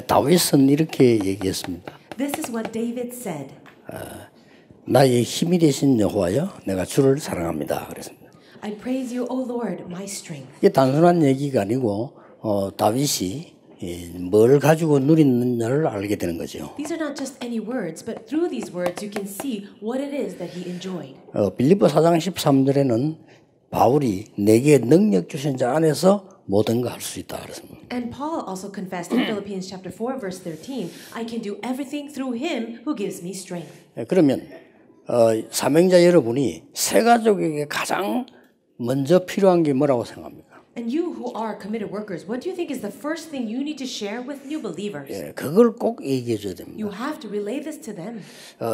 다윗은 이렇게 얘기했습니다. This is what David said. 나의 힘이 되신 여호와여, 내가 주를 사랑합니다. 그랬습니다. I praise you, O Lord, my strength. 이게 단순한 얘기가 아니고 다윗이 뭘 가지고 누리느냐를 알게 되는 거죠. These are not just any words, but through these words you can see what it is that he enjoyed. 빌립보 4장 13절에는 바울이 내게 능력 주신 자 안에서 모든 거 할 수 있다 그랬습니다. And Paul also confessed in Philippians chapter 4 verse 13, I can do everything through him who gives me strength. 그러면 사명자 여러분이 새 가족에게 가장 먼저 필요한 게 뭐라고 생각합니까? And you who are committed workers, what do you think is the first thing you need to share with new believers? 그걸 꼭 얘기해 줘야 됩니다. You have to relay this to them.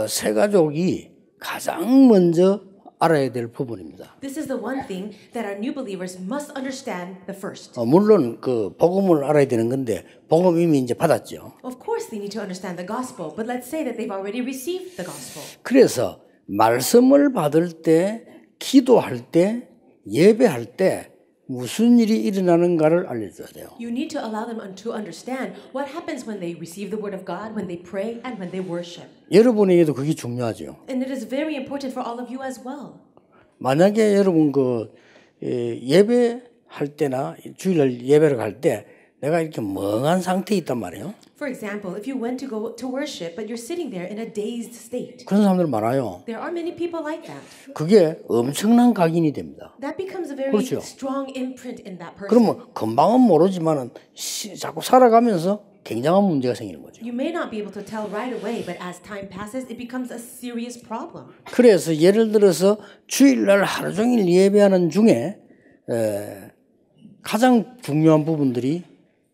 새 가족이 가장 먼저 알아야 될 부분입니다. This is the one thing that our new believers must understand the first. 물론 그 복음을 알아야 되는 건데 복음 이미 이제 받았죠. Of course they need to understand the gospel, but let's say that they've already received the gospel. 그래서 말씀을 받을 때, 기도할 때, 예배할 때 무슨 일이 일어나는가를 알려줘야 돼요. You need to allow them to understand what happens when they receive the word of God, when they pray, and when they worship. 여러분에게도 그게 중요하죠. And it is very important for all of you as well. 만약에 여러분 예배할 때나 주일날 예배를 갈 때 내가 이렇게 멍한 상태에 있단 말이에요. For example, if you went to go to worship, but you're sitting there in a dazed state. 그런 사람들 많아요. There are many people like that. 그게 엄청난 각인이 됩니다. That becomes a very 그렇죠. strong imprint in that person. 그러면 금방은 모르지만은 자꾸 살아가면서 굉장한 문제가 생기는 거죠. You may not be able to tell right away, but as time passes, it becomes a serious problem. 그래서 예를 들어서 주일날 하루 종일 예배하는 중에 가장 중요한 부분들이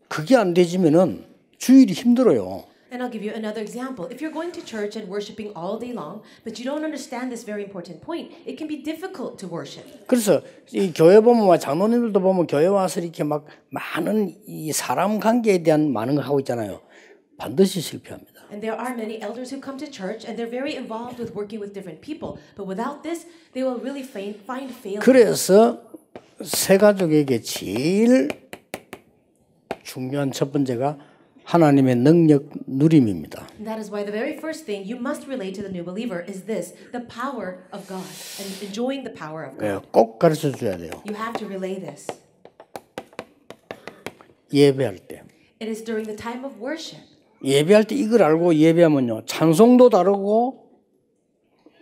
그게 안 되지면은 주일이 힘들어요. And I'll give you another example. If you're going to church and worshiping all day long, but you don't understand this very important point, it can be difficult to worship. 그래서 이 교회 보면 장로님들도 보면 교회 와서 이렇게 막 많은 이 사람 관계에 대한 많은 거 하고 있잖아요. 반드시 실패합니다. And there are many elders who come to church and they're very involved with working with different people. But without this, they will really find failure. 그래서 새 가족에게 제일 중요한 첫 번째가 하나님의 능력 누림입니다. And that is why the very first thing you must relate to the new believer is this, the power of God and enjoying the power of God. 꼭 가르쳐 줘야 돼요. You have to relay this. 예배할 때. It is during the time of worship. 예배할 때 이걸 알고 예배하면요. 찬송도 다르고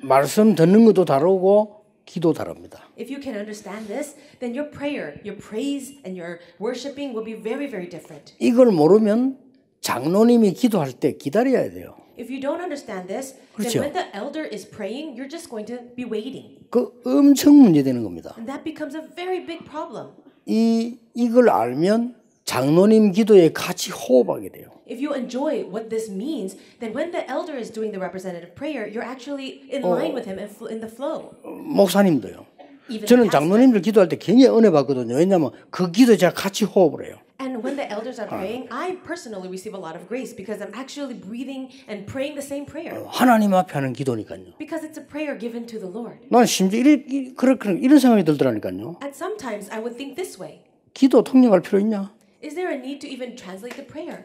말씀 듣는 것도 다르고 기도 다릅니다. If you can understand this, then your prayer, your praise and your worshiping will be very, very different. 이걸 모르면 장로님이 기도할 때 기다려야 돼요. If you don't understand this, 그렇죠. then when the elder is praying, you're just going to be waiting. 그 엄청 문제되는 겁니다. And that becomes a very big problem. 이걸 알면 장로님 기도에 같이 호흡하게 돼요. If you enjoy what this means, then when the elder is doing the representative prayer, you're actually in line with him in the flow. 목사님도요. Even 저는 the pastor. 장로님들 기도할 때 굉장히 은혜 받거든요. 왜냐하면 그 기도에 제가 같이 호흡을 해요. And when the elders are praying, I personally receive a lot of grace because I'm actually breathing and praying the same prayer. 하나님 앞에 하는 기도니까요. Because it's a prayer given to the Lord. 난 심지어 이런 생각이 들더라니까요. And sometimes I would think this way. 기도 통역할 필요 있냐? Is there a need to even translate the prayer?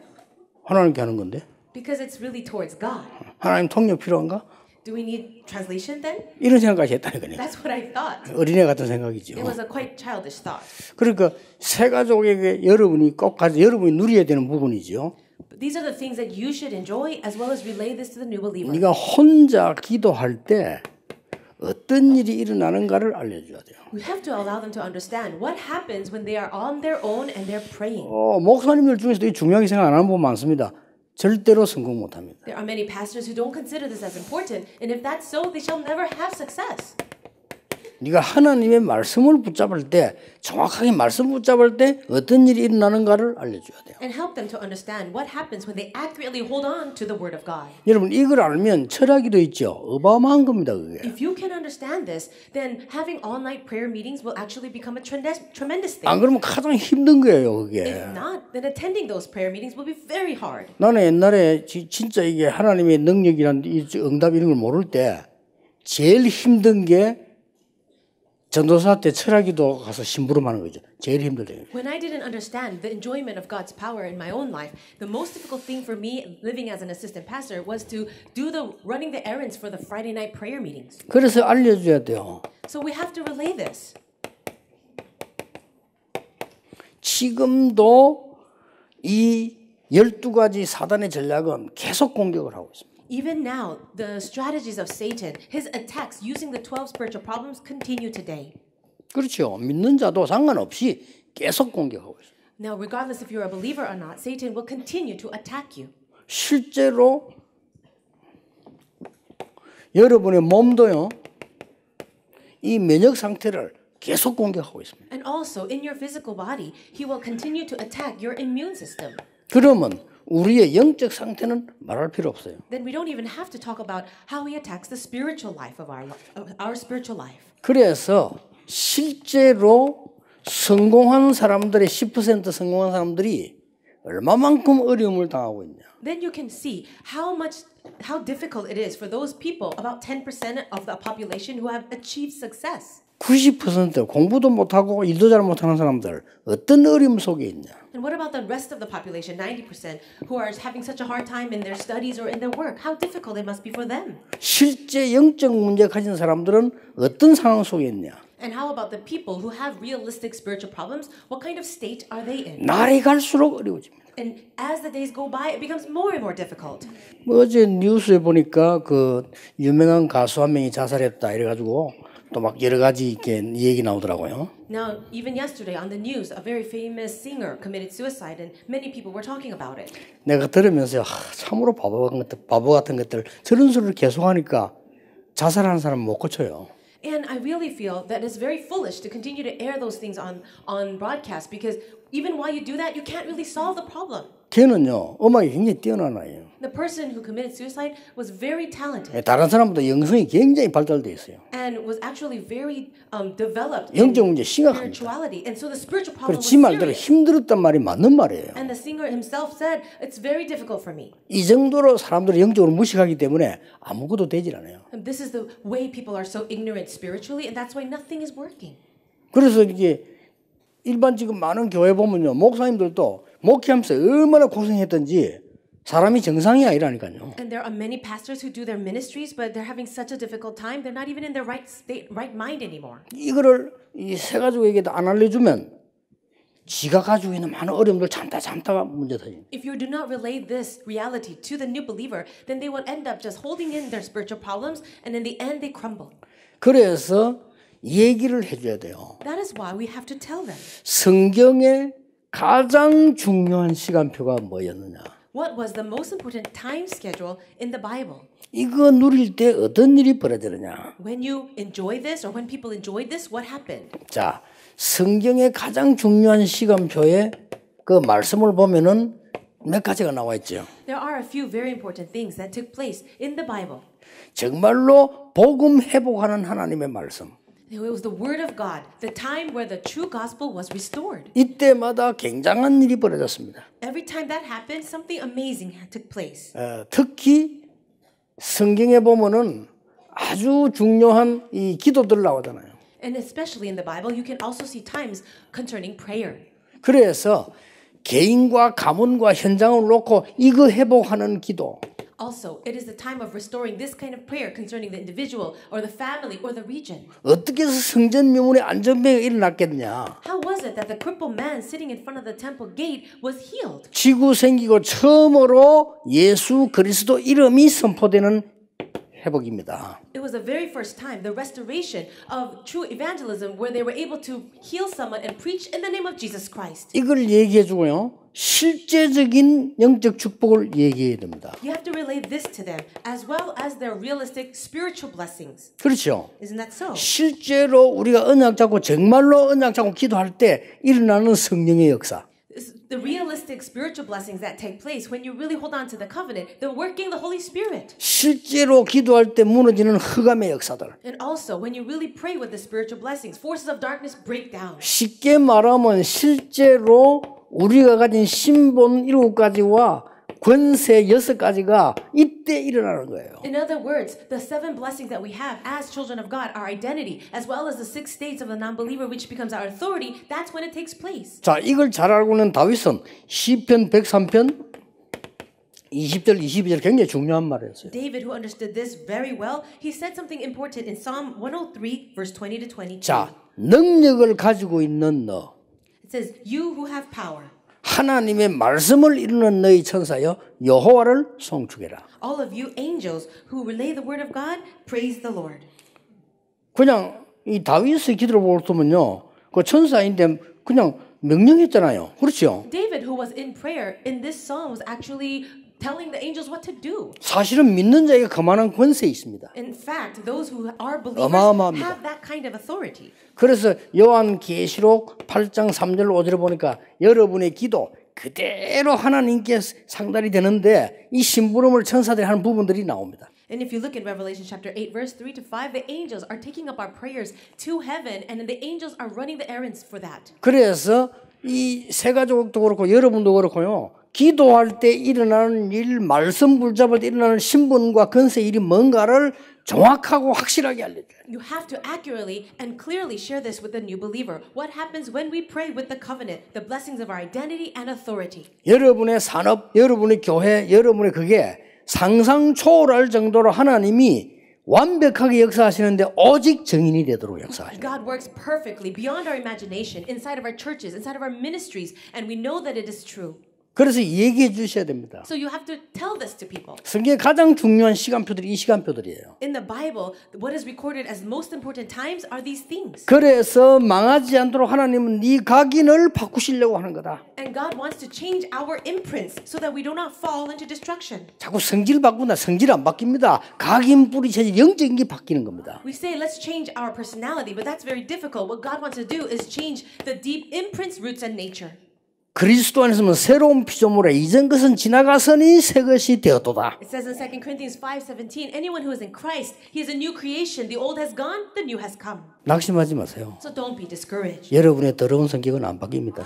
하나님께 하는 건데. Because it's really towards God. 하나님 통역 필요한가? Do we need translation then? 이런 생각까지 했다니까요. That's what I thought. 어린애 같은 생각이죠. It was a quite childish thought. 그러니까 새 가족에게 여러분이 여러분이 누려야 되는 부분이죠. But these are the things that you should enjoy as well as relay this to the new believer. 네가 혼자 기도할 때 어떤 일이 일어나는가를 알려줘야 돼요. We have to allow them to understand what happens when they are on their own and they're praying. 목사님들 중에서도 이 중요하게 생각 안 하는 분 많습니다. 절대로 성공 못합니다. There are many pastors who don't consider this as important, and if that's so, they shall never have success. 네가 하나님의 말씀을 붙잡을 때 정확하게 말씀 붙잡을 때 어떤 일이 일어나는가를 알려줘야 돼요. And help them to understand what happens when they accurately hold on to the word of God. 여러분 이걸 알면 철학기도 있죠. 어마어마한 겁니다. 그게. If you can understand this, then having all-night prayer meetings will actually become a tremendous thing. 안 그러면 가장 힘든 거예요. 그게. If not, then attending those prayer meetings will be very hard. 나는 옛날에 진짜 이게 하나님의 능력이란 이 응답 이런 걸 모를 때 제일 힘든 게 전도사 때 철학기도 가서 심부름하는 거죠. 제일 힘들대요. When I didn't understand the enjoyment of God's power in my own life, the most difficult thing for me living as an assistant pastor was to do the running the errands for the Friday night prayer meetings. 그래서 알려줘야 돼요. So we have to relay this. 지금도 이 12가지 사단의 전략은 계속 공격을 하고 있습니다. Even now, the strategies of Satan, his attacks using the 12 spiritual problems continue today. 그렇죠. 믿는 자도 상관없이 계속 공격하고 있습니다. Now, regardless if you're a believer or not, Satan will continue to attack you. 실제로 여러분의 몸도요. 이 면역 상태를 계속 공격하고 있습니다. And also, in your physical body, he will continue to attack your immune system. 그러면 우리의 영적 상태는 말할 필요 없어요. Then we don't even have to talk about how he attacks the spiritual life of our spiritual life. 그래서 실제로 성공한 사람들의 10% 성공한 사람들이 얼마만큼 어려움을 당하고 있냐. Then you can see how difficult it is for those people, about 10% of the population who have achieved success. 90% 공부도 못하고 일도 잘 못하는 사람들 어떤 어려움 속에 있냐. And what about the rest of the population, 90%, who are having such a hard time in their studies or in their work? How difficult it must be for them. 실제 영적 문제 가진 사람들은 어떤 상황 속에 있냐. And how about the people who have realistic spiritual problems? What kind of state are they in? 날이 갈수록 어려워집니다. And as the days go by, it becomes more and more difficult. 어제 뉴스에 보니까 그 유명한 가수 한 명이 자살했다 이래가지고 또 막 여러 가지 이렇게 얘기 나오더라고요. Now, even yesterday on the news, a very famous singer committed suicide, and many people were talking about it. 내가 들으면서 참으로 바보 같은 것들 저런 소리를 계속하니까 자살하는 사람 못 고쳐요. And I really feel that it's very foolish to continue to air those things on broadcast because even while you do that, you can't really solve the problem. 걔는요 음악이 굉장히 뛰어난 아이예요. The person who committed suicide was very talented 다른 사람보다 영성이 굉장히 발달돼 있어요. and was actually very developed 영적 in 문제 심각합니다. spirituality. And so the spiritual problem 그래서 was 지 말대로 serious. 힘들었단 말이 맞는 말이에요. And the singer himself said, it's very difficult for me. 이 정도로 사람들이 영적으로 무식하기 때문에 아무것도 되질 않아요. And this is the way people are so ignorant spiritually, and that's why nothing is working. 그래서 이게 일반 지금 많은 교회 보면요 목사님들도 목회하면서 얼마나 고생했던지 사람이 정상이 아니라니까요. And there are many pastors who do their ministries, but they're having such a difficult time. They're not even in their right state, right mind anymore. 이거를 이 세 가족에게도 안 알려주면 지가 가지고 있는 많은 어려움들 참다가 문제 터집니다. If you do not relay this reality to the new believer, then they will end up just holding in their spiritual problems, and in the end, they crumble. 그래서 얘기를 해줘야 돼요. That is why we have to tell them. 성경의 가장 중요한 시간표가 뭐였느냐. What was the most important time schedule in the Bible? 이거 누릴 때 어떤 일이 벌어지느냐. When you enjoy this, or when people enjoyed this, what happened? 자, 성경의 가장 중요한 시간표에 그 말씀을 보면은 몇 가지가 나와 있죠. There are a few very important things that took place in the Bible. 정말로 복음 회복하는 하나님의 말씀. It was the word of God, the time where the true gospel was restored. 이때마다 굉장한 일이 벌어졌습니다. Every time that happened, something amazing took place. 특히 성경에 보면은 아주 중요한 이 기도들 나오잖아요. And especially in the Bible, you can also see times concerning prayer. 그래서 개인과 가문과 현장을 놓고 이거 회복하는 기도. Also, it is the time of restoring this kind of prayer concerning the individual or the family or the region. 어떻게 해서 성전 명문의 안전병이 일어났겠냐. How was it that the crippled man sitting in front of the temple gate was healed? 지구 생기고 처음으로 예수 그리스도 이름이 선포되는 회복입니다. It was the very first time, the restoration of true evangelism where they were able to heal someone and preach in the name of Jesus Christ. 이걸 얘기해 주고요. 실제적인 영적 축복을 얘기해야 됩니다. You have to relay this to them as well as their realistic spiritual blessings. 그렇죠. Isn't that so? 실제로 우리가 언약 잡고 정말로 언약 잡고 기도할 때 일어나는 성령의 역사. The realistic spiritual blessings that take place when you really hold on to the covenant, the working of the Holy Spirit. 실제로 기도할 때 무너지는 흑암의 역사들. And also, when you really pray with the spiritual blessings, forces of darkness break down. 쉽게 말하면 실제로 우리가 가진 신본 7가지와 권세 6가지가 이때 일어나는 거예요. In other words, the 7 blessings that we have as children of God, our identity, as well as the 6 states of the non-believer, which becomes our authority, that's when it takes place. 자, 이걸 잘 알고 있는 다윗은 시편 103편 20절 22절 굉장히 중요한 말을 했어요. David, who understood this very well, he said something important in Psalm 103, verse 20 to 22. 자, 능력을 가지고 있는 너, It says, "You who have power, 하나님의 말씀을 이루는 너희 천사여 여호와를 송축해라. all of you angels who relay the word of God, praise the Lord." 그냥 이 다윗의 기도를 보면요, 그 천사인데 그냥 명령했잖아요. 그렇죠? David, who was in prayer in this psalm, was actually telling the angels what to do. 사실은 믿는 자에게 그만한 권세 있습니다. In fact, those who are believers 어마어마합니다. have that kind of authority. 그래서 요한계시록 8장 3절 5절을 보니까 여러분의 기도 그대로 하나님께 상달이 되는데 이 심부름을 천사들이 하는 부분들이 나옵니다. And if you look in Revelation chapter 8, verse 3 to 5, the angels are taking up our prayers to heaven, and then the angels are running the errands for that. 그래서 이 세 가족도 그렇고 여러분도 그렇고요. 기도할 때 일어나는 일, 말씀 붙잡을 때 일어나는 신분과 권세 일이 뭔가를 정확하고 확실하게 알려줘요. You have to accurately and clearly share this with the new believer. What happens when we pray with the covenant, the blessings of our identity and authority. 여러분의 산업, 여러분의 교회, 여러분의 그게 상상 초월할 정도로 하나님이 완벽하게 역사하시는데 오직 증인이 되도록 역사하십니다. God works perfectly beyond our imagination inside of our churches, inside of our ministries, and we know that it is true. 그래서 얘기해 주셔야 됩니다. So you have to tell this to people. 성경에 가장 중요한 시간표들이 이 시간표들이에요. In the Bible, what is recorded as most important times are these things. 그래서 망하지 않도록 하나님은 네 각인을 바꾸시려고 하는 거다. And God wants to change our imprints so that we do not fall into destruction. 자꾸 성질 바꾼다. 성질 안 바뀝니다. 각인 뿌리체질 영적인 게 바뀌는 겁니다. We say let's change our personality, but that's very difficult. What God wants to do is change the deep imprints, roots, and nature. 그리스도 안에서는 새로운 피조물에 이전 것은 지나가서니 새 것이 되었도다. It says in 2 Corinthians 5:17, anyone who is in Christ, he is a new creation. The old has gone, the new has come. 낙심하지 마세요. So don't be discouraged. 여러분의 더러운 성격은 안 바뀝니다.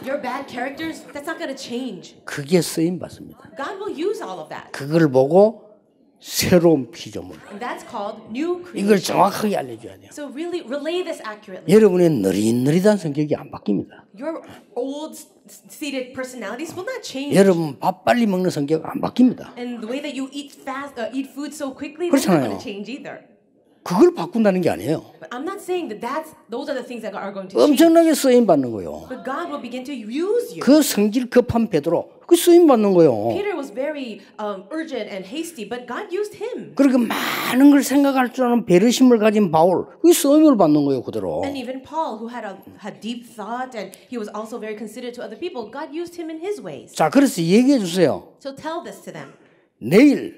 Your bad characters, that's not going to change. 그게 쓰임 받습니다. God will use all of that. 그걸 보고 새로운 피조물. And that's called new creation. 이걸 정확하게 알려줘야 돼요. So really relay this accurately. 여러분의 느릿느릿한 성격이 안 바뀝니다. Your old-seated personalities will not change. 여러분 밥 빨리 먹는 성격 안 바뀝니다. And the way that you eat eat food so quickly, that's not going to change either. 그걸 바꾼다는 게 아니에요. But I'm not saying that those are the things that are going to change. 엄청나게 쓰임 받는 거예요. But God will begin to use you. 그 성질 급한 베드로 그 쓰임 받는 거예요. Peter was very urgent and hasty, but God used him. 그렇게 많은 걸 생각할 줄 아는 배려심을 가진 바울 그 쓰임을 받는 거예요 그대로. And even Paul, who had deep thought and he was also very considerate to other people, God used him in his ways. 자 그래서 얘기해 주세요. So tell this to them. 내일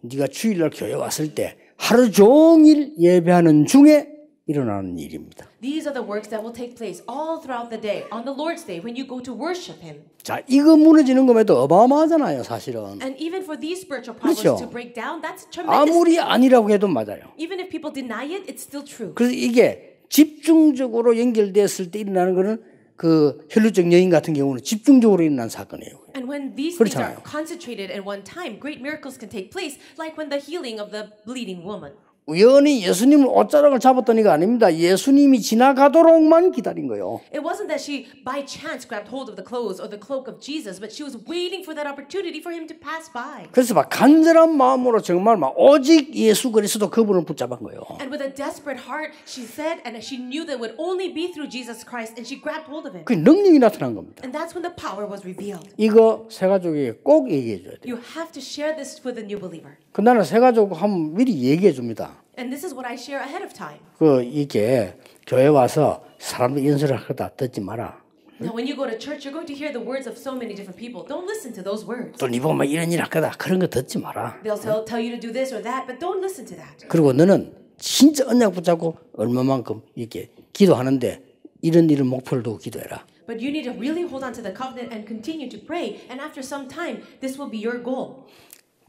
네가 주일날 교회 왔을 때 하루 종일 예배하는 중에 일어나는 일입니다. These are the works that will take place all throughout the day, on the Lord's day, when you go to worship Him. 자, 이거 무너지는 것에도 어마어마하잖아요, 사실은. And even for these spiritual problems 그렇죠. to break down, that's tremendous. 아무리 아니라고 해도 맞아요. Even if people deny it, it's still true. 그래서 이게 집중적으로 연결됐을 때 일어나는 거는 그 혈루증 여인 같은 경우는 집중적으로 일어난 사건이에요. And when these things are 그렇잖아요. concentrated at one time, great miracles can take place, like when the healing of the bleeding woman. 우연히 예수님을 옷자락을 잡았더니가 아닙니다. 예수님이 지나가도록만 기다린 거예요. It wasn't that she by chance grabbed hold of the clothes or the cloak of Jesus, but she was waiting for that opportunity for him to pass by. 그래서 막 간절한 마음으로 정말 막 오직 예수 그리스도 그분을 붙잡은 거예요. And with a desperate heart, she said, and she knew that it would only be through Jesus Christ, and she grabbed hold of him. 그 능력이 나타난 겁니다. And that's when the power was revealed. 이거 새 가족에게 꼭 얘기해 줘야 돼요. You have to share this with the new believer. 그 나는 새 가족 한번 미리 얘기해 줍니다. And this is what I share ahead of time. 그 이게 교회 와서 사람들 연설을 하다 듣지 마라. Now, when you go to church, you're going to hear the words of so many different people. Don't listen to those words. 또 네 보면 이런 일 할 거다. 그런 거 듣지 마라. They'll tell you to do this or that, but don't listen to that. 그리고 너는 진짜 언약 붙잡고 얼마만큼 이렇게 기도하는데 이런 일을 목표를 두고 기도해라. But you need to really hold on to the covenant and continue to pray. And after some time, this will be your goal.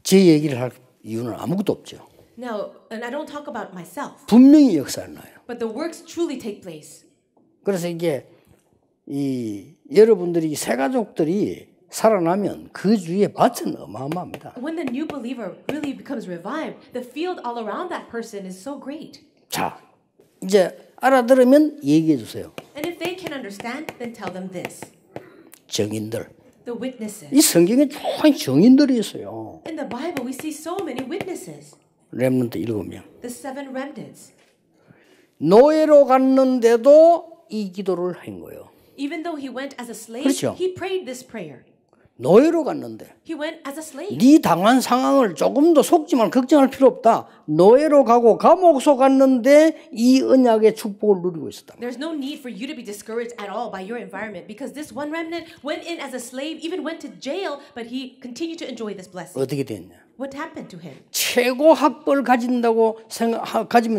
제 얘기를 할 이유는 아무것도 없죠. Now, and I don't talk about myself, 분명히 역사를 나요. but the works truly take place. 그래서 이게 이 여러분들이 새 가족들이 살아나면 그 주위의 밭은 어마어마합니다. When the new believer really becomes revived, the field all around that person is so great. 자, 이제 알아들으면 얘기해 주세요. And if they can understand, then tell them this. 정인들. The witnesses. 이 성경에 좋은 정인들이 있어요. In the Bible, we see so many witnesses. 렘넌트 7명. The 7 remnants. 노예로 갔는데도 이 기도를 한 거예요. Even though he went as a slave, 그렇죠. he prayed this prayer. 노예로 갔는데 He went as a slave. 네 당한 상황을 조금도 속지만 걱정할 필요 없다. 노예로 가고 감옥소 갔는데 이 언약의 축복을 누리고 있었다. There's no need for you to be discouraged at all by your environment because this one remnant went in as a slave, even went to jail, but he continued to enjoy this blessing. 어떻게 됐냐? What happened to him? 최고 학벌 가지면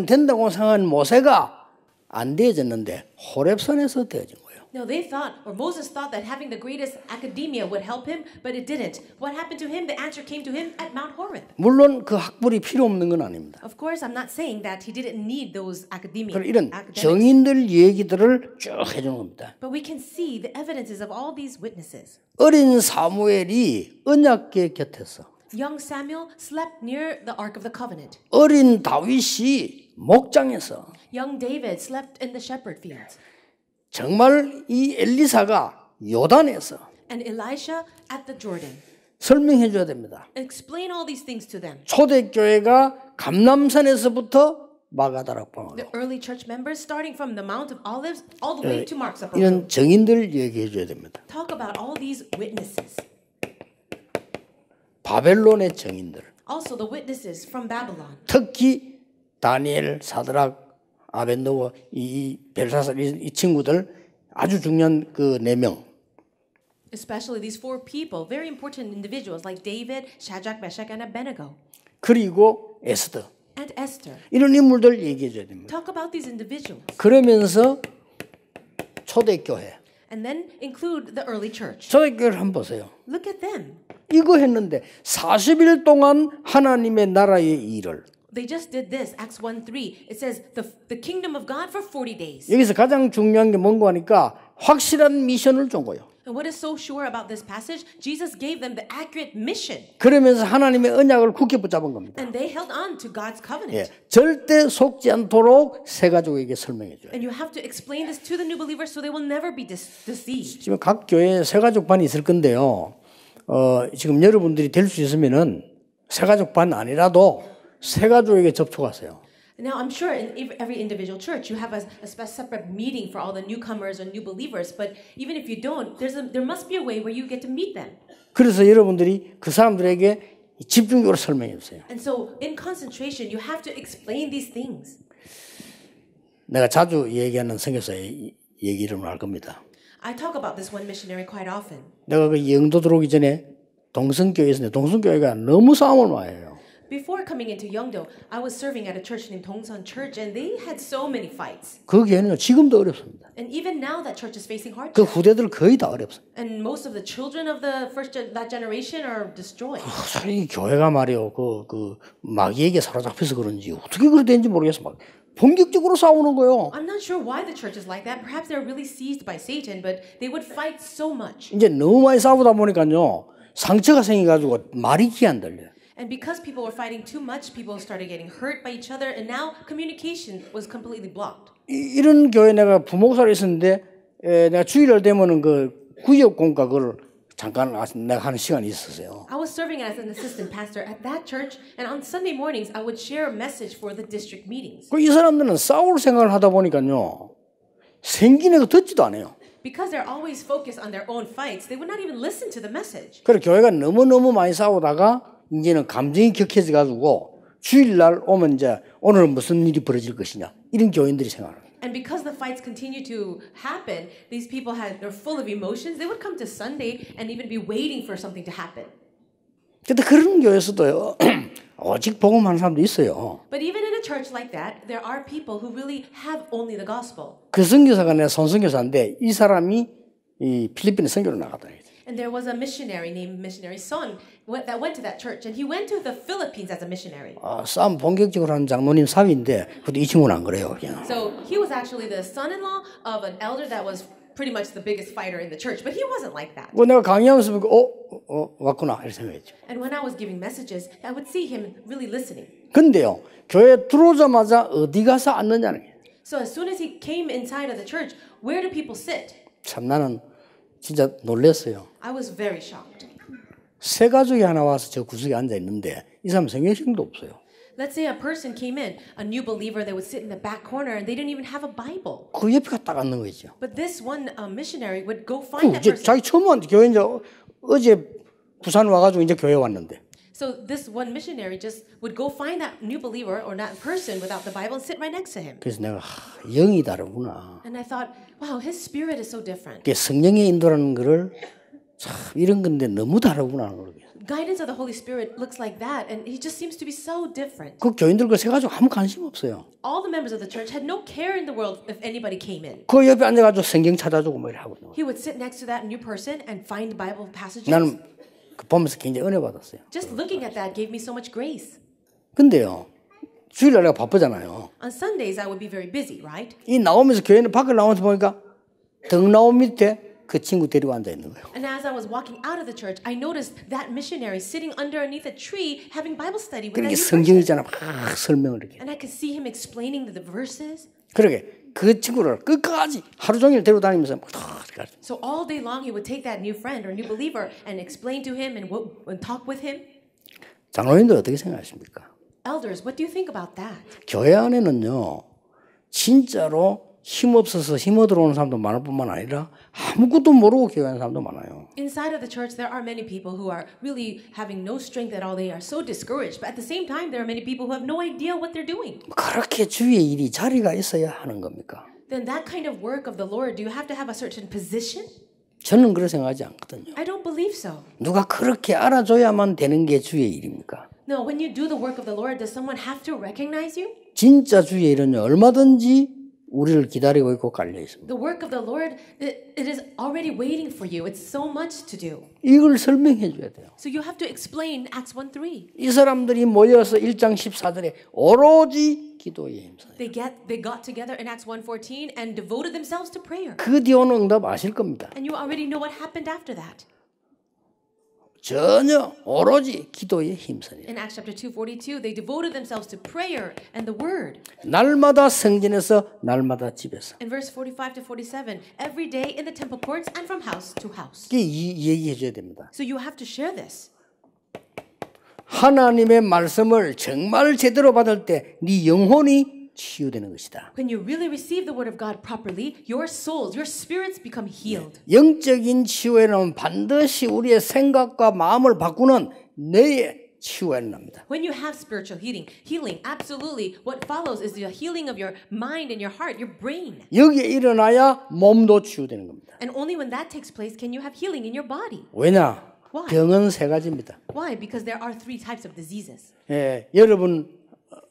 된다고 생각한 모세가 안 되어졌는데 호렙산에서 되어진 거예요. No, they thought, or Moses thought that having the greatest academia would help him, but it didn't. What happened to him? The answer came to him at Mount Horeb. 물론 그 학벌이 필요 없는 건 아닙니다. Of course, I'm not saying that he didn't need those academia. 이런 academics. 정인들 얘기들을 쭉 해주는 겁니다. But we can see the evidences of all these witnesses. 어린 사무엘이 언약궤 곁에서 Young Samuel slept near the Ark of the Covenant. 어린 다윗이 목장에서 Young David slept in the shepherd fields. 정말 이 엘리사가 요단에서 And Elisha at the Jordan. 설명해 줘야 됩니다. Explain all these things to them. 초대교회가 감람산에서부터 마가다락방으로 The early church members, starting from the Mount of Olives all the way to Mark's Upper Room. 이런 정인들 얘기해 줘야 됩니다. Talk about all these witnesses. 바벨론의 정인들, Also the witnesses from Babylon. 특히 다니엘, 사드락, 아벤노고, 이 벨사살 이 친구들 아주 중요한 그 4명. Especially these 4 people, very important individuals like David, Shadrach, Meshach, and Abednego. 그리고 에스더. And Esther. 이런 인물들 얘기해 줘야 됩니다. Talk about these individuals. 그러면서 초대교회. And then include the early church. 초대교회를 한번 보세요. Look at them. 이거 했는데 40일 동안 하나님의 나라의 일을 They just did this, Acts 1:3. It says the kingdom of God for 40 days. 여기서 가장 중요한 게 뭔가 하니까 확실한 미션을 준 거예요. And what is so sure about this passage? Jesus gave them the accurate mission. 그러면서 하나님의 언약을 굳게 붙잡은 겁니다. And they held on to God's covenant. 절대 속지 않도록 새 가족에게 설명해 줘요. And you have to explain this to the new believers so they will never be deceived. 지금 각 교회에 새 가족반이 있을 건데요. 지금 여러분들이 될 수 있으면은 새 가족반 아니라도 새 가족에게 접촉하세요. Now, I'm sure in every individual church you have a separate meeting for all the newcomers or new believers. But even if you don't, there must be a way where you get to meet them. 그래서 여러분들이 그 사람들에게 집중적으로 설명해 주세요. And so, in concentration, you have to explain these things. 내가 자주 얘기하는 선교사의 얘기 이름을 알 겁니다. I talk about this one missionary quite often. 내가 그 영도 들어오기 전에 동성교회에 있었는데 동성교회가 너무 싸움을 많이 해요. Before coming into Yeongdo, I was serving at a church named Dongsan Church, and they had so many fights. 그 교회는 지금도 어렵습니다. And even now, that church is facing 그 hardship. 후대들 거의 다 어렵습니다. And most of the children of that generation are destroyed. 이 교회가 말이요, 그 마귀에게 사로잡혀서 그런지 어떻게 그렇게 되는지 모르겠어. 막 본격적으로 싸우는 거예요. I'm not sure why the church is like that. Perhaps they're really seized by Satan, but they would fight so much. 이제 너무 많이 싸우다 보니까요, 상처가 생겨가지고 말이 기 안 들려요. And because people were fighting too much, people started getting hurt by each other, and now communication was completely blocked. 이런 교회 내가 부목사로 있었는데 내가 주일날 되면은 그 구역 공과 그걸 잠깐 내가 하는 시간이 있었어요. I was serving as an assistant pastor at that church, and on Sunday mornings I would share a message for the district meetings. 이 사람들은 싸울 생각을 하다 보니까요, 생긴 애가 듣지도 않아요. Because they're always focused on their own fights, they would not even listen to the message. 그래서 교회가 너무 많이 싸우다가 이제는 감정이 격해져 가지고 주일날 오면 이제 오늘 무슨 일이 벌어질 것이냐 이런 교인들이 생각합니다. And because the fights continue to happen, these people they're full of emotions. They would come to Sunday and even be waiting for something to happen. 근데 그런 교회에서도요, 오직 복음하는 사람도 있어요. But even in a church like that, there are people who really have only the gospel. 그 선교사가 내 손선교사인데 이 사람이 이 필리핀에 선교를 나갔다. And there was a missionary named Missionary Son that went to that church, and he went to the Philippines as a missionary. 싸움 본격적으로 하는 장로님 사위인데, 근데 이 친구는 안 그래요, 그냥. So he was actually the son-in-law of an elder that was pretty much the biggest fighter in the church, but he wasn't like that. 내가 강의하면서 보니까 왔구나 이렇게 생각했죠. And when I was giving messages, I would see him really listening. 근데요, 교회 들어오자마자 어디 가서 앉느냐는 게. So as soon as he came inside of the church, where do people sit? 참 나는 진짜 놀랐어요. I was very shocked. 세 가족이 하나 와서 저 구석에 앉아 있는데 이 사람 성경책도 없어요. Let's say a person came in, a new believer, they would sit in the back corner and they didn't even have a Bible. 그 옆에가 딱 앉는 거죠. But this one missionary would go find that 이제 person. 자기 처음 왔는데 교회 이제 어제 부산 와가지고 이제 교회 왔는데. So this one missionary just would go find that new believer or that person without the Bible and sit right next to him. 그래서 내가 영이 다르구나. And I thought, wow, his spirit is so different. 성령의 인도라는 거를 참 이런 건데 너무 다르구나 하는 걸. Guidance of the Holy Spirit looks like that, and he just seems to be so different. 그 교인들 그 세 가지고 아무 관심 없어요. All the members of the church had no care in the world if anybody came in. 그 옆에 앉아가지고 성경 찾아주고 뭐 이래 하고. He would sit next to that new person and find Bible passages. 나는 그 보면서 굉장히 은혜 받았어요. Just looking at that gave me so much grace. 근데요, 주일날 내가 바쁘잖아요. On Sundays, I would be very busy, right? 이 나오면서 교회는 밖을 나오면서 보니까 등나무 밑에 그 친구 데리고 앉아 있는 거예요. And as I was walking out of the church, I noticed that missionary sitting underneath a tree having Bible study with that 그렇게 new 성경이잖아 막 설명을 이렇게. And I could see him explaining the verses. 그러게 그 친구를 끝까지 하루 종일 데리고 다니면서 막 So all day long he would take that new friend or new believer and explain to him and talk with him. 장로님들 어떻게 생각하십니까? Elders, what do you think about that? 교회 안에는요 진짜로 힘없어서 힘어 들어오는 사람도 많을 뿐만 아니라 아무것도 모르고 교회하는 사람도 많아요. Inside of the church, there are many people who are really having no strength at all. They are so discouraged. But at the same time, there are many people who have no idea what they're doing. 그렇게 주의 일이 자리가 있어야 하는 겁니까? Then that kind of work of the Lord, do you have to have a certain position? 저는 그렇게 생각하지 않거든요. I don't believe so. 누가 그렇게 알아줘야만 되는 게 주의 일입니까? No, when you do the work of the Lord, does someone have to recognize you? 진짜 주의 일은요 얼마든지 우리를 기다리고 있고 깔려 있습니다. The work of the Lord, it is already waiting for you. It's so much to do. 이걸 설명해 줘야 돼요. So you have to explain Acts 1:3. 이 사람들이 모여서 1장 14절에 오로지 기도에 힘써요. They got together in Acts 1:14 and devoted themselves to prayer. 그 뒤 오는 응답 아실 겁니다. And you already know what happened after that. 전혀 오로지 기도에 힘쓰니. In Acts chapter 2:42, they devoted themselves to prayer and the word. 날마다 성전에서 날마다 집에서. In verse 45 to 47, every day in the temple courts and from house to house. 이 얘기해 줘야 됩니다. So you have to share this. 하나님의 말씀을 정말 제대로 받을 때 네 영혼이 치유되는 것이다. When you really receive the word of God properly, your souls, your spirits become healed. 영적인 치유에는 반드시 우리의 생각과 마음을 바꾸는 뇌의 치유가 일어납니다. When you have spiritual healing, absolutely, what follows is the healing of your mind and your heart, your brain. 여기에 일어나야 몸도 치유되는 겁니다. And only when that takes place can you have healing in your body. 왜냐? Why? 병은 세 가지입니다. Why? Because there are 3 types of diseases. 여러분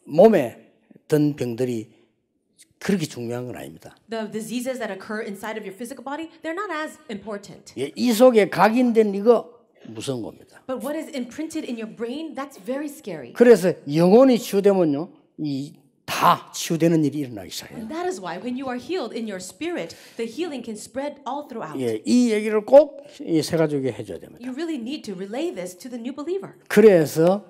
몸에 든 병들이 그렇게 중요한 건 아닙니다. The diseases that occur inside of your physical body, they're not as important. 이 속에 각인된 이거 무서운 겁니다. But what is imprinted in your brain, that's very scary. 그래서 영혼이 치유되면요, 이 다 치유되는 일이 일어나기 시작해요. And that is why when you are healed in your spirit, the healing can spread all throughout. 이 얘기를 꼭 이 세 가족에 해줘야 됩니다. You really need to relay this to the new believer. 그래서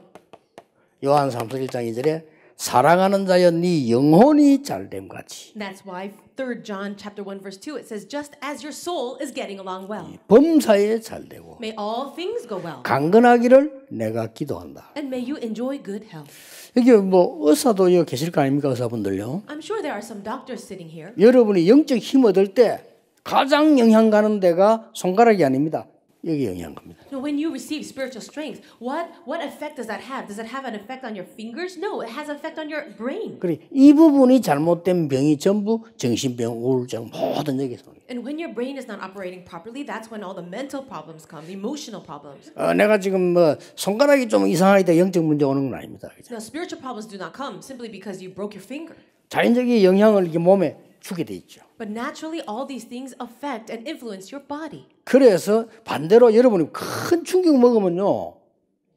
요한 3서 1장 2절에 사랑하는 자여 네 영혼이 잘됨 같이. That's why 3 John chapter 1 verse 2 it says just as your soul is getting along well. 범사에 잘되고 May all things go well. 강건하기를 내가 기도한다. And may you enjoy good health. 여기 뭐 의사도 여기 계실 거 아닙니까? 의사분들요. I'm sure there are some doctors sitting here. 여러분이 영적 힘 얻을 때 가장 영향 가는 데가 손가락이 아닙니다. 여기 영향 갑니다. No, when you receive spiritual strength, what effect does that have? Does it have an effect on your fingers? No, it has an effect on your brain. 그래 이 부분이 잘못된 병이 전부 정신병, 우울증 모든 여기서. And when your brain is not operating properly, that's when all the mental problems come, the emotional problems. 내가 지금 뭐 손가락이 좀 이상하다 영적 문제 오는 건 아닙니다. Now, spiritual problems do not come simply because you broke your finger. 자연적인 영향을 이게 몸에 주게 돼 있죠. But naturally, all these things affect and influence your body. 그래서 반대로 여러분이 큰 충격 먹으면요,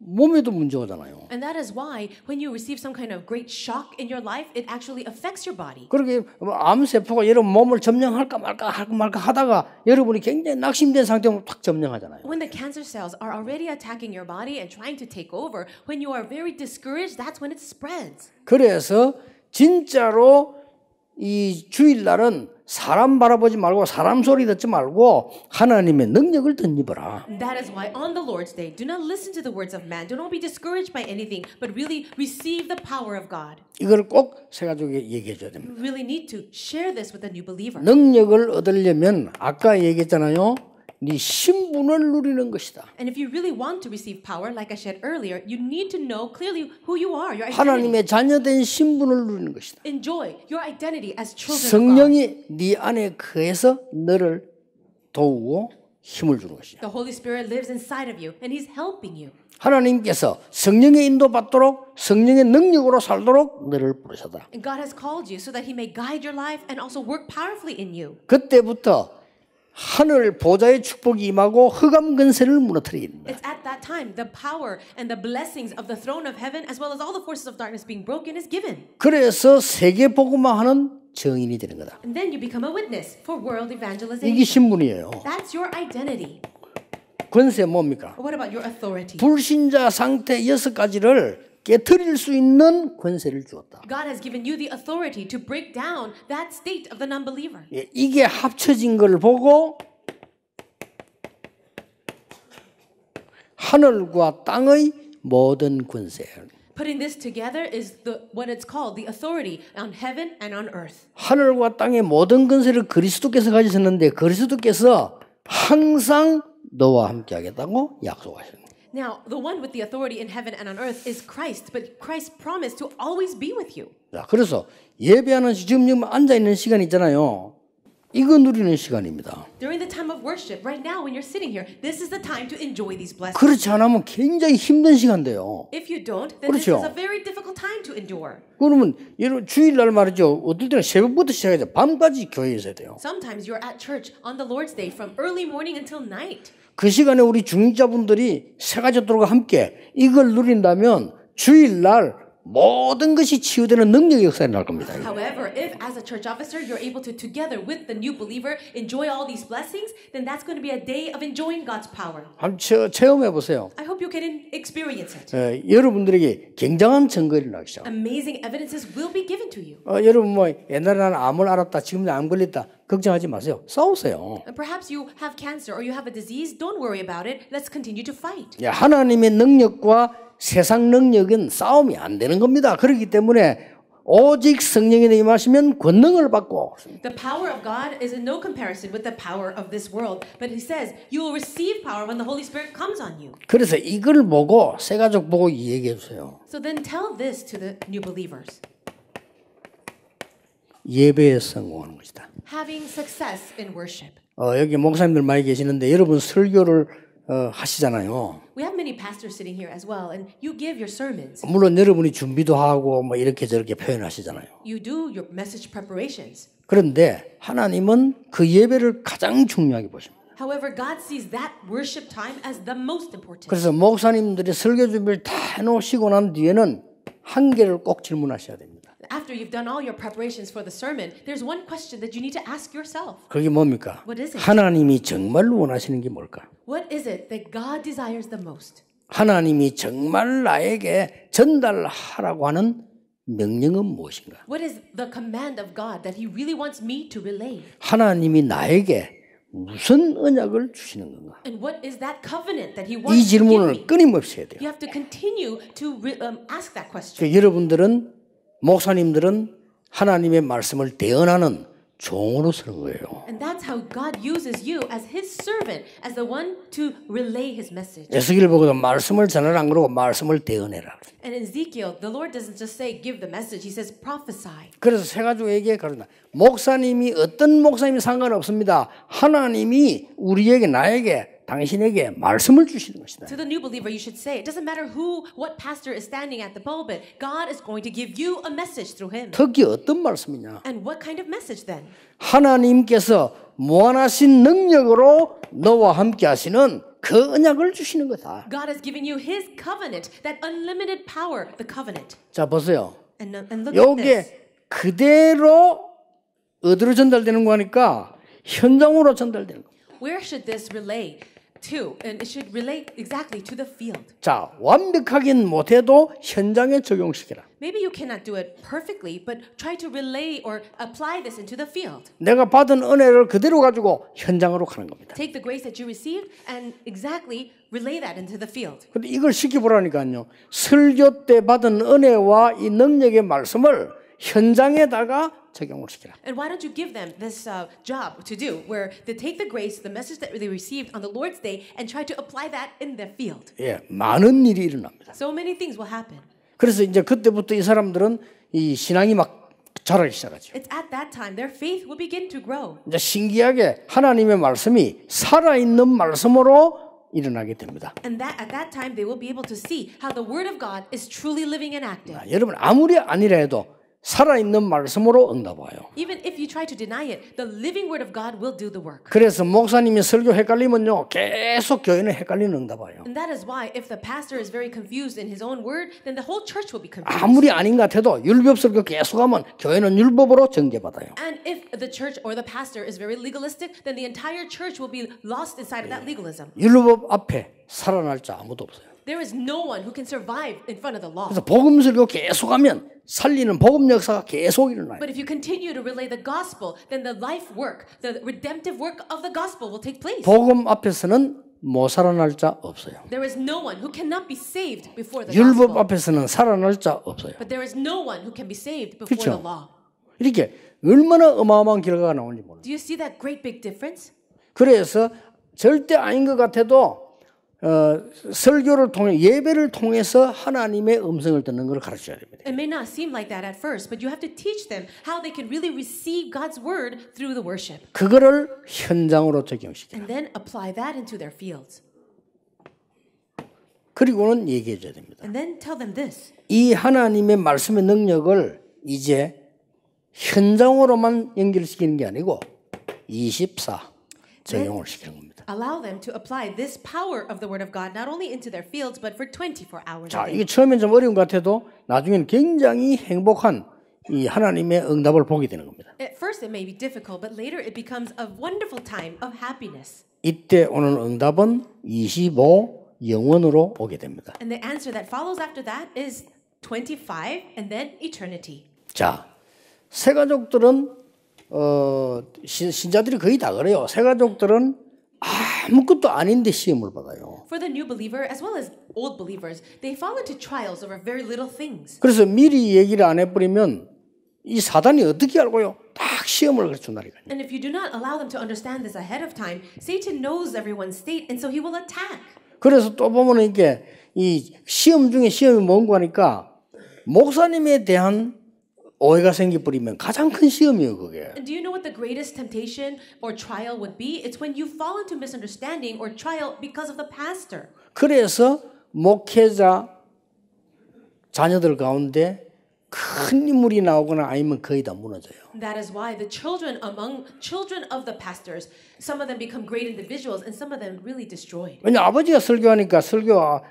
몸에도 문제가 오잖아요. And that is why when you receive some kind of great shock in your life, it actually affects your body. 그렇게 암세포가 여러분 몸을 점령할까 말까 하다가 여러분이 굉장히 낙심된 상태로 탁 점령하잖아요. When the cancer cells are already attacking your body and trying to take over, when you are very discouraged, that's when it spreads. 그래서 진짜로 이 주일날은 사람 바라보지 말고 사람 소리 듣지 말고 하나님의 능력을 덧입어라. That is why on the Lord's Day, do not listen to the words of man. Do not be discouraged by anything, but really receive the power of God. 이걸 꼭 세가족에 얘기해 줘야 됩니다. You really need to share this with the new believer. 능력을 얻으려면 아까 얘기했잖아요. 네 신분을 누리는 것이다. And if you really want to receive power, like I said earlier, you need to know clearly who you are, your identity. 하나님의 자녀된 신분을 누리는 것이다. Enjoy your identity as children of God. 성령이 네 안에 거해서 너를 도우고 힘을 주는 것이야. The Holy Spirit lives inside of you, and He's helping you. 하나님께서 성령의 인도받도록 성령의 능력으로 살도록 너를 부르셨다. And God has called you so that He may guide your life and also work powerfully in you. 그때부터 하늘 보좌의 축복이 임하고 흑암 근세를 무너뜨린다. It's at that time the power and the blessings of the throne of heaven, as well as all the forces of darkness being broken, is given. 그래서 세계 복음화하는 증인이 되는 거다. And then you become a witness for world 이게 evangelization. 신분이에요. That's your identity. 권세 뭡니까? What about your authority? 불신자 상태 6가지를 깨트릴 수 있는 권세를 주었다. God has given you the authority to break down that state of the non-believer. 예, 이게 합쳐진 걸 보고 하늘과 땅의 모든 권세. Putting this together is what it's called, the authority on heaven and on earth. 하늘과 땅의 모든 권세를 그리스도께서 가지셨는데 그리스도께서 항상 너와 함께 하겠다고 약속하셨습니다. Now, the one with the authority in heaven and on earth is Christ, but Christ promised to always be with you. 자, 그래서 예배하는 지금 앉아 있는 시간 있잖아요. 이거 누리는 시간입니다. During the time of worship, right now when you're sitting here, this is the time to enjoy these blessings. 그렇지 않으면 굉장히 힘든 시간인데요. If you don't, then this is a very difficult time to endure. 그러면 여러분 주일날 말이죠. 어떨 때는 새벽부터 시작해야 돼. 밤까지 교회에 있어야 돼요. Sometimes you're at church on the Lord's Day from early morning until night. 그 시간에 우리 중직자분들이 세가족들과 함께 이걸 누린다면 주일날 모든 것이 치유되는 능력의 역사가 날 겁니다. However, if as a church officer you're able to together with the new believer enjoy all these blessings, then that's going to be a day of enjoying God's power. 한번 체험해 보세요. I hope you can experience it. 여러분들에게 굉장한 증거가 일어나기 시작. Amazing evidences will be given to you. 여러분 뭐 옛날에 나는 암을 앓았다, 지금 암 걸렸다. 걱정하지 마세요. 싸우세요. And perhaps you have cancer or you have a disease. Don't worry about it. Let's continue to fight. 하나님의 능력과 세상 능력은 싸움이 안 되는 겁니다. 그렇기 때문에 오직 성령이 임하시면 권능을 받고. The power of God is in no comparison with the power of this world. But He says you will receive power when the Holy Spirit comes on you. 그래서 이걸 보고 새가족 보고 얘기해 주세요. So then tell this to the new believers. 예배에 성공하는 것이다. Having success in worship. 여기 목사님들 많이 계시는데 여러분 설교를 하시잖아요. We have many pastors sitting here as well, and you give your sermons. 물론 여러분이 준비도 하고 뭐 이렇게 저렇게 표현하시잖아요. You do your message preparations. 그런데 하나님은 그 예배를 가장 중요하게 보십니다. However, God sees that worship time as the most important. 그래서 목사님들이 설교 준비를 다 해놓으시고 난 뒤에는 한 개를 꼭 질문하셔야 됩니다. After you've done all your preparations for the sermon, there's one question that you need to ask yourself. 그게 뭡니까? What is it? 하나님이 정말 원하시는 게 뭘까? What is it that God desires the most? 하나님이 정말 나에게 전달하라고 하는 명령은 무엇인가? What is the command of God that He really wants me to relay? 하나님이 나에게 무슨 언약을 주시는 건가? And what is that covenant that He 이 wants to give 질문을 me? 끊임없이 해야 돼요. You have to continue to ask that question. 그러니까 여러분들은 목사님들은 하나님의 말씀을 대언하는 종으로 서는 거예요. And that's how God uses you as His servant, as the one to relay His message. 에스겔 보고도 말씀을 전하라 안 그러고 말씀을 대언해라. And in Ezekiel, the Lord doesn't just say give the message, He says prophesy. 그래서 세 가족에게 가르쳐 목사님이 어떤 목사님이 상관없습니다. 하나님이 우리에게 나에게 당신에게 말씀을 주시는 것이다. To the new believer, you should say, it doesn't matter what pastor is standing at the pulpit, God is going to give you a message through him. 특히 어떤 말씀이냐? And what kind of message then? 하나님께서 무한하신 능력으로 너와 함께 하시는 그 언약을 주시는 거다. God is giving you His covenant, that unlimited power, the covenant. 자, 보세요. And look at this. 요게 그대로 어디로 전달되는 거니까 현장으로 전달되는 거. Where should this relay to? And it should relate exactly to the field. 자, 완벽하긴 못해도 현장에 적용시키라. Maybe you cannot do it perfectly, but try to relay or apply this into the field. 내가 받은 은혜를 그대로 가지고 현장으로 가는 겁니다. Take the grace that you received and exactly relay that into the field. 근데 이걸 시켜보라니까요. 설교 때 받은 은혜와 이 능력의 말씀을 현장에다가 적용을 시키라. And why don't you give them this job to do, where they take the grace, the message that they received on the Lord's Day, and try to apply that in their field? 예, 많은 일이 일어납니다. So many things will happen. 그래서 이제 그때부터 이 사람들은 이 신앙이 막 자라기 시작하죠. It's at that time their faith will begin to grow. 이제 신기하게 하나님의 말씀이 살아있는 말씀으로 일어나게 됩니다. And that at that time they will be able to see how the Word of God is truly living and active. 여러분 아무리 아니라 해도 살아있는 말씀으로 응답와요. Even if you try to deny it, the living Word of God will do the work. 그래서 목사님이 설교 헷갈리면요 계속 교회는 헷갈리는 응답와요. And that is why if the pastor is very confused in his own word, then the whole church will be confused. 아무리 아닌 것 같아도 율법 설교 계속하면 교회는 율법으로 정죄받아요. And if the church or the pastor is very legalistic, then the entire church will be lost inside of that legalism. 율법 앞에 살아날 자 아무도 없어요. There is no one who can survive in front of the law. 그래서 복음 설교 계속하면 살리는 복음 역사가 계속 일어나요. But if you continue to relay the gospel, then the life work, the redemptive work of the gospel will take place. 복음 앞에서는 못 살아날 자 없어요. There is no one who cannot be saved before the 율법 gospel. 앞에서는 살아날 자 없어요. But there is no one who can be saved before 그렇죠? the law. 이렇게 얼마나 어마어마한 결과가 나오는지 모르죠. Do you see that great big difference? 그래서 절대 아닌 것 같아도 설교를 통해 예배를 통해서 하나님의 음성을 듣는 걸 가르쳐야 됩니다. It may not seem like that at first, but you have to teach them how they can really receive God's word through the worship. 그거를 현장으로 적용시켜. And then apply that into their fields. 그리고는 얘기해 줘야 됩니다. And then tell them this. 이 하나님의 말씀의 능력을 이제 현장으로만 연결시키는 게 아니고 24 적용을 시키는 겁니다. Allow them to apply this power of the word of God not only into their fields but for 24 hours 자, a day. 이게 처음엔 좀 어려운 것 같아도 나중에는 굉장히 행복한 이 하나님의 응답을 보게 되는 겁니다. At first it may be difficult, but later it becomes a wonderful time of happiness. 이때 오는 응답은 25 영원으로 오게 됩니다. And the answer that follows after that is 25 and then eternity. 자, 새가족들은 신자들이 거의 다 그래요. 새가족들은 아무것도 아닌데 시험을 받아요. For the new believer as well as old believers, they fall into trials over very little things. 그래서 미리 얘기를 안 해버리면 이 사단이 어떻게 알고요? 딱 시험을 가르쳐준다니까요. And if you do not allow them to understand this ahead of time, Satan knows everyone's state and so he will attack. 그래서 또 보면 이게 이 시험 중에 시험이 뭔고 하니까 목사님에 대한 오해가 생겨버리면 가장 큰 시험이에요, 그게. And do you know what the greatest temptation or trial would be? It's when you fall into misunderstanding or trial because of the pastor. 그래서 목회자 자녀들 가운데 큰 인물이 나오거나 아니면 거의 다 무너져요. That is why the children among children of the pastors, some of them become great individuals and some of them really destroyed. 왜냐 아버지가 설교하니까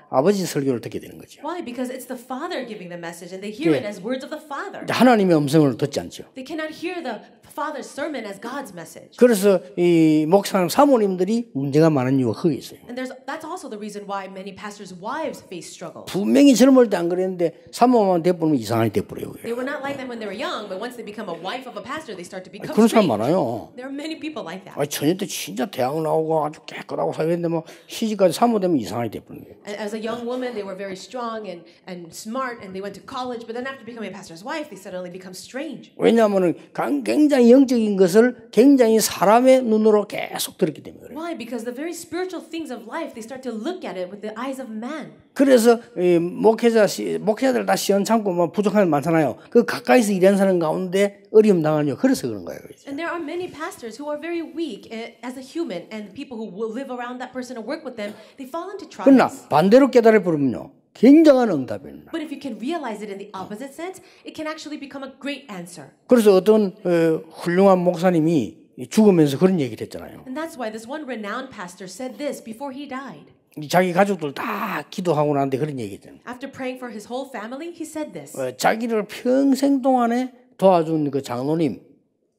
아버지 설교를 듣게 되는 거죠. Why? Because it's the father giving the message and they hear it as words of the father. 하나님의 음성을 듣지 않죠. They cannot hear the father's sermon as God's message. 그래서 이 목사님 사모님들이 문제가 많은 이유가 거기 있어요. And that's also the reason why many pastors' wives face struggle. 분명히 젊을 때 안 그랬는데 사모만 돼버리면 이상하게 돼버려요. They were not like them when they were young, but once they become a wife of a pastor, they start to become 그런 사람 strange. 많아요. There are many people like that. 처녀 때 진짜 대학 나오고 아주 깨끗하고 살았는데 뭐 시집까지 사모되면 이상하게 돼버리는 거예요. As a young woman, they were very strong and smart, and they went to college. But then after becoming a pastor's wife, they suddenly become strange. 왜냐하면 굉장히 영적인 것을 굉장히 사람의 눈으로 계속 들었기 때문에 그래요. Why? Because the very spiritual things of life, they start to look at it with the eyes of man. 그래서 이 목회자들 다 시원찮고 뭐 부족한 게 많잖아요. 그 가까이서 일하는 사람 가운데 어려움 당하죠. 그래서 그런 거예요. And there are many pastors who are very weak as a human, and people who will live around that person and work with them, they fall into 그러나 trials. 반대로 깨달아 버리면요, 굉장한 응답입니다. But if you can realize it in the opposite sense, it can actually become a great answer. 그래서 어떤 훌륭한 목사님이 죽으면서 그런 얘기를 했잖아요. And that's why this one renowned pastor said this before he died. 자기 가족들 다 기도하고 나는데 그런 얘기했잖아요. After praying for his whole family, he said this. 자기를 평생 동안에 도와준 그 장로님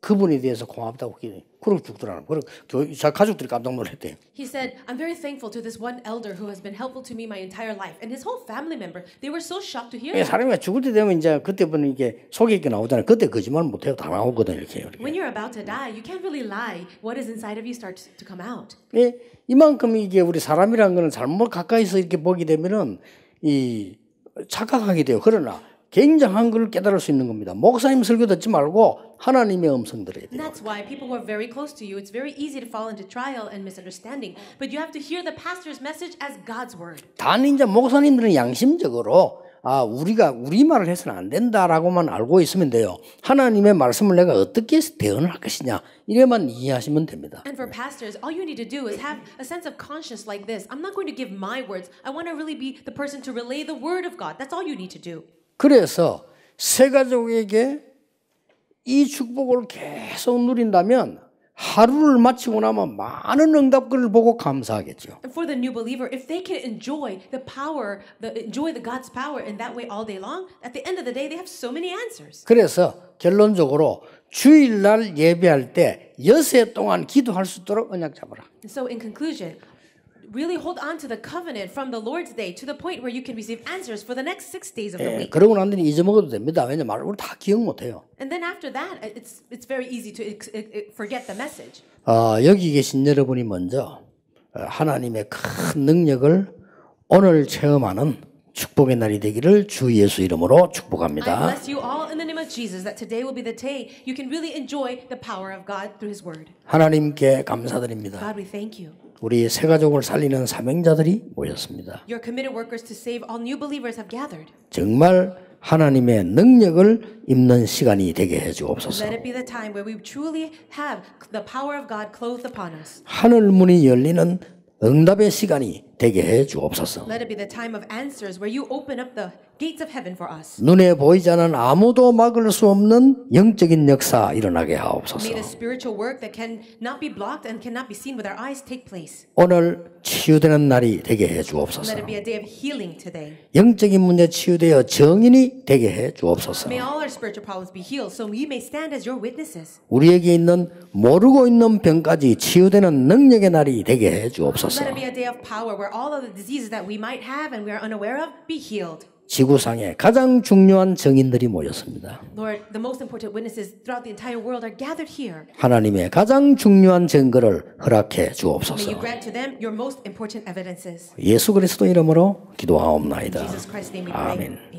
그분에 대해서 고맙다고 기도해. 그러고 죽더라고요. 그리고 가족들이 깜짝 놀랐대요. He said, I'm very thankful to this one elder who has been helpful to me my entire life. And his whole family member, they were so shocked to hear that. 사람이 죽을 때 되면 이제 그때 보면 이게 속에 있게 나오잖아요. 그때 거짓말 못해요. 다 나오거든요. 이렇게. When you're about to die, you can't really lie. What is inside of you starts to come out. 예, 이만큼 이게 우리 사람이라는 거는 잘못 가까이서 이렇게 보게 되면은 이 착각하게 돼요. 그러나 굉장한 걸 깨달을 수 있는 겁니다. 목사님 설교 듣지 말고 하나님의 음성 들어야 돼요. And that's why people who are very close to you, it's very easy to fall into trial and misunderstanding. But you have to hear the pastor's message as God's word. 단 이제 목사님들은 양심적으로 우리가 우리 말을 해서는 안 된다라고만 알고 있으면 돼요. 하나님의 말씀을 내가 어떻게 대응을 할 것이냐 이래만 이해하시면 됩니다. And for pastors, all you need to do is have a sense of conscience like this. I'm not going to give my words. I want to really be the person to relay the word of God. That's all you need to do. 그래서 새 가족에게 이 축복을 계속 누린다면 하루를 마치고 나면 많은 응답글을 보고 감사하겠죠. And for the new believer, if they can enjoy the God's power in that way all day long, at the end of the day, they have so many answers. 그래서 결론적으로 주일날 예배할 때 여세 동안 기도할 수 있도록 언약 잡아라. So in conclusion, really hold on to the covenant from the Lord's day to the point where you can receive answers for the next 6 days of the week. 그러고 난 뒤에 잊어먹어도 됩니다. 왜냐면 우리 다 기억 못해요. And then after that, it's very easy to forget the message. 여기 계신 여러분이 먼저 하나님의 큰 능력을 오늘 체험하는 축복의 날이 되기를 주 예수 이름으로 축복합니다. I bless you all in the name of Jesus that today will be the day you can really enjoy the power of God through His Word. 하나님께 감사드립니다. God, we thank you. 우리 새 가족을 살리는 사명자들이 모였습니다. Your committed workers to save all new believers have gathered. 정말 하나님의 능력을 입는 시간이 되게 해주옵소서. Let it be the time where we truly have the power of God clothed upon us. 하늘 문이 열리는 응답의 시간이 되게 해주옵소서. Let it be the time of answers where you open up the gates of heaven for us. 눈에 보이지 않은 아무도 막을 수 없는 영적인 역사 일어나게 하옵소서. May the spiritual work that cannot be blocked and cannot be seen with our eyes take place. 오늘 치유되는 날이 되게 해주옵소서. Let it be a day of healing today. 영적인 문제 치유되어 정인이 되게 해주옵소서. May all our spiritual problems be healed so we may stand as your witnesses. 우리에게 있는 모르고 있는 병까지 치유되는 능력의 날이 되게 해주옵소서. Let it be a day of power where all of the diseases that we might have and we are unaware of be healed. 지구상에 가장 중요한 증인들이 모였습니다. Lord, the most important witnesses throughout the entire world are gathered here. 하나님의 가장 중요한 증거를 허락해 May 주옵소서. you grant to them your most important evidences. 예수 그리스도 이름으로 기도하옵나이다. In Jesus Christ's name we pray. 아멘.